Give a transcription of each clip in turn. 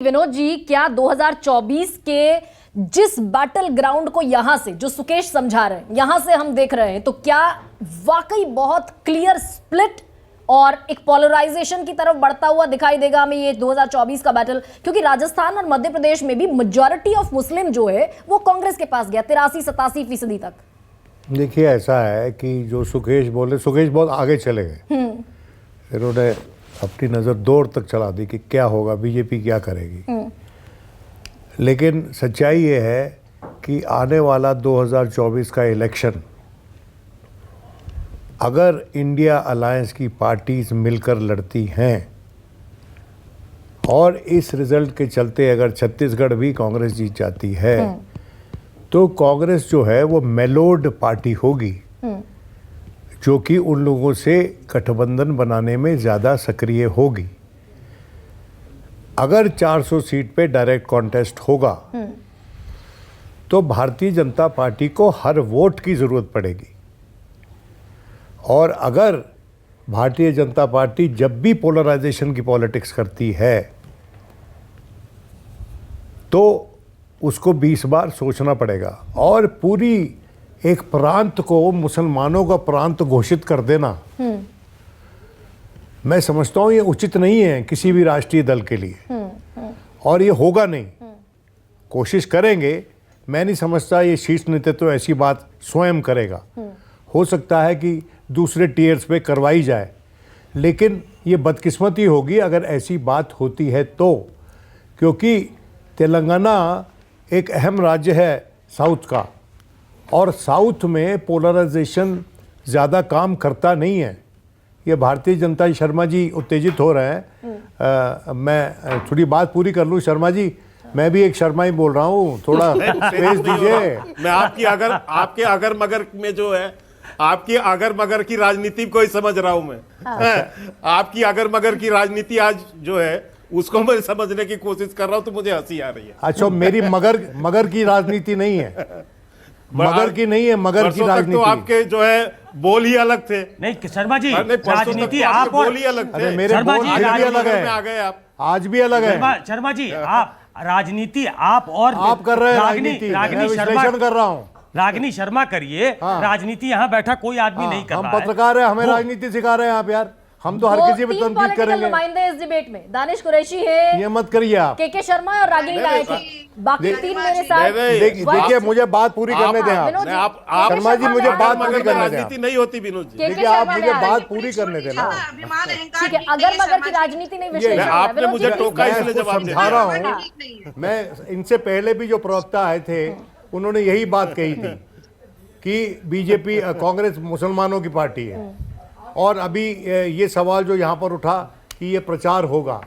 विनोद जी, क्या 2024 के जिस बैटल ग्राउंड को यहां से जो सुकेश समझा रहे हैं, यहां से हम देख रहे हैं, तो क्या वाकई बहुत क्लियर स्प्लिट और एक पोलराइजेशन की तरफ बढ़ता हुआ दिखाई देगा हमें ये 2024 का बैटल? क्योंकि राजस्थान और मध्य प्रदेश में भी मेजॉरिटी ऑफ मुस्लिम जो है वो कांग्रेस के पास गया 83-87% तक। देखिए, ऐसा है कि जो सुकेश बहुत आगे चले गए। इन्होंने अपनी नज़र दूर तक चला दी कि क्या होगा, बीजेपी क्या करेगी। लेकिन सच्चाई ये है कि आने वाला 2024 का इलेक्शन अगर इंडिया अलायंस की पार्टीज मिलकर लड़ती हैं और इस रिजल्ट के चलते अगर छत्तीसगढ़ भी कांग्रेस जीत जाती है तो कांग्रेस जो है वो मेलोड पार्टी होगी, जो कि उन लोगों से गठबंधन बनाने में ज़्यादा सक्रिय होगी। अगर 400 सीट पे डायरेक्ट कॉन्टेस्ट होगा तो भारतीय जनता पार्टी को हर वोट की ज़रूरत पड़ेगी। और अगर भारतीय जनता पार्टी जब भी पोलराइजेशन की पॉलिटिक्स करती है तो उसको 20 बार सोचना पड़ेगा। और पूरी एक प्रांत को मुसलमानों का प्रांत घोषित कर देना, मैं समझता हूँ ये उचित नहीं है किसी भी राष्ट्रीय दल के लिए, और ये होगा नहीं। कोशिश करेंगे, मैं नहीं समझता ये शीर्ष नेतृत्व ऐसी बात स्वयं करेगा। हो सकता है कि दूसरे टीयर्स पे करवाई जाए, लेकिन ये बदकिस्मती होगी अगर ऐसी बात होती है तो, क्योंकि तेलंगाना एक अहम राज्य है साउथ का, और साउथ में पोलराइजेशन ज़्यादा काम करता नहीं है। ये भारतीय जनता शर्मा जी उत्तेजित हो रहे हैं। मैं थोड़ी बात पूरी कर लूँ शर्मा जी, मैं भी एक शर्मा ही बोल रहा हूँ, थोड़ा स्पेस दीजिए। मैं आपके अगर मगर में जो है, आपकी अगर मगर की राजनीति को ही समझ रहा हूँ मैं। आपकी अगर मगर की राजनीति आज जो है उसको मैं समझने की कोशिश कर रहा हूँ, तो मुझे हंसी आ रही है। अच्छा, मेरी मगर की राजनीति नहीं है, मगर की नहीं है, मगर की राजनीति। तो आपके जो है बोल ही अलग थे। नहीं शर्मा जी, राजनीति आप बोल ही अलग थे। मेरे बोल आज भी अलग है, आ गए आप, आज भी अलग है। शर्मा जी, आप राजनीति आप कर रहे हैं, राजनीति विश्लेषण कर रहा हूँ। रागिनी शर्मा करिए, राजनीति यहाँ बैठा कोई आदमी नहीं कर रहा है। हम पत्रकार हैं, हमें राजनीति सिखा रहे हैं आप यार। हम तो हर किसी पे तनकीद करेंगे। नुमाइंदे इस डिबेट में दानिश कुरैशी है, ये मत करिए आप। के शर्मा और रागिनी नायक है, बाकी तीन मेरे साथ। देखिए, मुझे बात पूरी करने दें आप। शर्मा जी, मुझे बात पूरी करने दें। राजनीति नहीं होती विनोद जी। देखिए, आप मुझे बात पूरी करने देना। ठीक है, अगर मगर की राजनीति नहीं विश्लेषण, आपने मुझे टोका इसलिए जवाब समझा रहा हूँ। मैं इनसे पहले भी जो प्रवक्ता आए थे उन्होंने यही बात कही थी कि बीजेपी कांग्रेस मुसलमानों की पार्टी है। और अभी ये सवाल जो यहाँ पर उठा कि ये प्रचार होगा,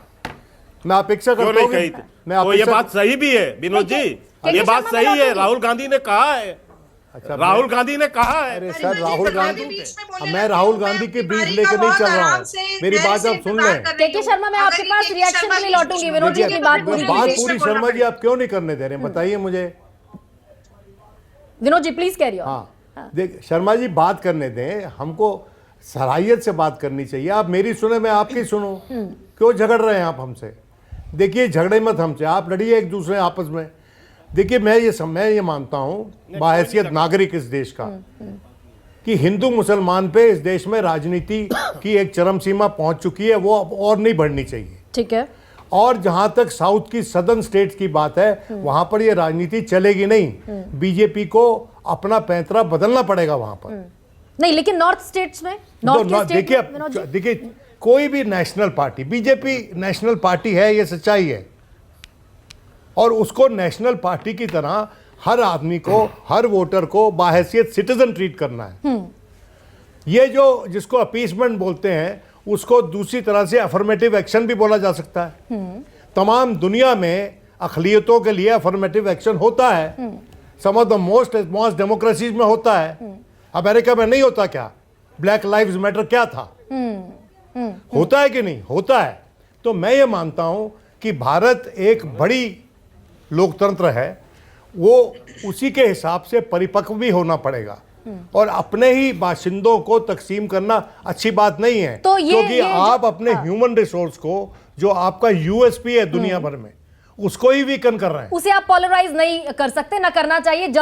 मैं अपेक्षा करता हूँ। तो ये बात सही भी है विनोद जी, ये बात सही है। राहुल गांधी ने कहा है। अच्छा, राहुल गांधी ने कहा है। अरे सर, राहुल गांधी, मैं राहुल गांधी के ब्रीफ लेकर नहीं चल रहा हूँ। मेरी बात आप सुन लें। के शर्मा, मैं आपके पास रिएक्शन के लिए लौटूंगी। विनोद जी की बात पूरी शर्मा जी आप क्यों नहीं करने दे रहे हैं, बताइए मुझे। Vinod ji please carry on. हाँ, देख शर्मा जी, बात करने दें, हमको सराहियत से बात करनी चाहिए। आप मेरी सुने, मैं आपकी सुनूं। क्यों झगड़ रहे हैं आप हमसे? देखिए, झगड़े मत हमसे, आप लड़िए एक दूसरे आपस में। देखिए, मैं ये मानता हूं बाहैसियत नागरिक इस देश का कि हिंदू मुसलमान पे इस देश में राजनीति की एक चरम सीमा पहुंच चुकी है, वो अब और नहीं बढ़नी चाहिए। ठीक है। और जहां तक साउथ की सदर्न स्टेट्स की बात है, वहां पर ये राजनीति चलेगी नहीं। बीजेपी को अपना पैंतरा बदलना पड़ेगा वहां पर। नहीं, लेकिन नॉर्थ स्टेट्स में देखिए, कोई भी national party, BJP national party है, ये सच्चाई है। और उसको नेशनल पार्टी की तरह हर आदमी को, हर वोटर को बाहैसियत सिटीजन ट्रीट करना है। ये जो जिसको अपीसमेंट बोलते हैं, उसको दूसरी तरह से अफर्मेटिव एक्शन भी बोला जा सकता है। तमाम दुनिया में अक़लियतों के लिए अफर्मेटिव एक्शन होता है। सम ऑफ द मोस्ट डेमोक्रेसीज में होता है। अमेरिका में नहीं होता क्या? ब्लैक लाइव्स मैटर क्या था? होता है कि नहीं? होता है। तो मैं ये मानता हूं कि भारत एक बड़ी लोकतंत्र है, वो उसी के हिसाब से परिपक्व भी होना पड़ेगा। और अपने ही बाशिंदों को तकसीम करना अच्छी बात नहीं है, तो क्योंकि आप अपने ह्यूमन रिसोर्स को, जो आपका यूएसपी है दुनिया भर में, उसको ही वीकन कर रहे हैं। उसे आप पोलराइज नहीं कर सकते, ना करना चाहिए। जल्द